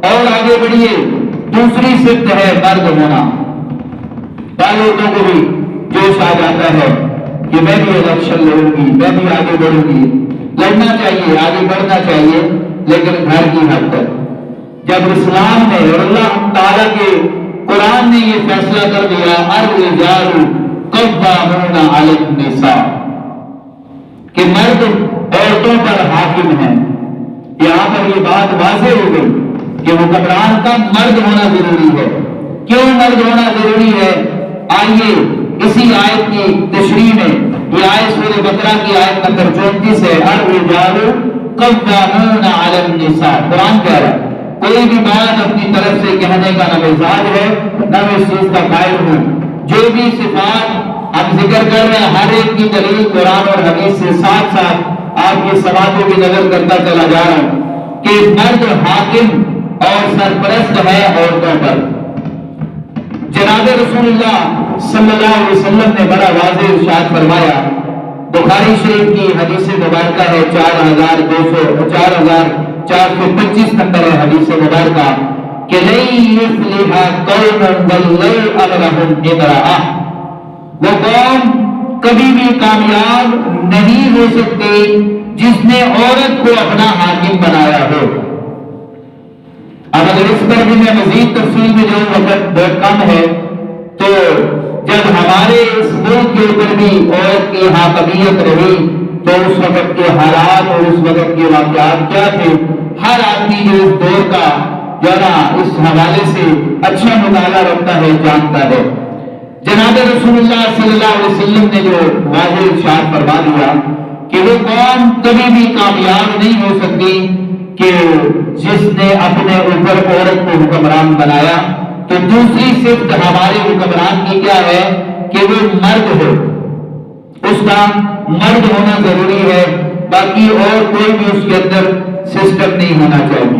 اور آگے بڑھیے، دوسری صفت ہے مرد ہونا۔ عورتوں کو بھی جوش آ جاتا ہے کہ میں بھی الیکشن لڑوں گی، میں بھی آگے بڑھوں گی۔ لڑنا چاہیے، آگے بڑھنا چاہیے، لیکن گھر کی حد تک۔ جب اسلام نے اور اللہ تعالیٰ کے قرآن نے یہ فیصلہ کر دیا الرجال قوامون علی النساء کہ مرد عورتوں پر حاکم ہیں، یہاں پر یہ بات واضح ہو گئی کہ حکمران کا مرد ہونا ضروری ہے۔ کیوں مرد ہونا ضروری ہے؟ آئیے اسی آیت کی تشریح میں، یہ آیت سورہ بقرہ کی آیت نمبر 34 ہے، الرجال قوامون علی النساء۔ قرآن کہہ رہا ہے کوئی بھی بات اپنی طرف سے کہنے کا نہ مزاج ہے نہ میں اس چیز کا قائل ہوں۔ جو بھی صفات ہم ذکر کر رہے ہیں ہر ایک کی دلیل قرآن اور حدیث سے ساتھ ساتھ آپ کی سماعتوں کی نظر کرتا چلا جا رہا ہوں کہ مرد حاکم اور سرپرست ہے عورتوں پر۔ جناب رسول اللہ صلی اللہ علیہ وسلم نے بڑا واضح ارشاد فرمایا، بخاری شریف کی حدیث مبارکہ ہے 4425 نمبر ہے حدیث مبارکہ کہ لَن يُفْلِحَ قَوْمٌ وَلَّوْ أَمْرَهُمْ امْرَأَةٌ، وہ قوم کبھی بھی کامیاب نہیں ہو سکتی جس نے عورت کو اپنا حاکم بنایا ہو۔ اب اگر اس پر بھی میں مزید تفصیل میں جو وقت بہت کم ہے تو جب ہمارے اس ملک کے اوپر بھی عورت کی حاکمیت رہی تو اس وقت کے حالات اور اس وقت کے واقعات کیا تھے، ہر آدمی جو اس دور کا جو نا اس حوالے سے اچھا مطالعہ رکھتا ہے جانتا ہے۔ جناب رسول اللہ صلی اللہ علیہ وسلم نے جو واضح ارشاد فرما دیا کہ وہ قوم کبھی بھی کامیاب نہیں ہو سکتی کہ جس نے اپنے اوپر عورت کو حکمران بنایا۔ تو دوسری صفت ہمارے حکمران کی کیا ہے کہ وہ مرد ہو، اس کا مرد ہونا ضروری ہے، باقی اور کوئی بھی اس کے اندر سسٹم نہیں ہونا چاہیے۔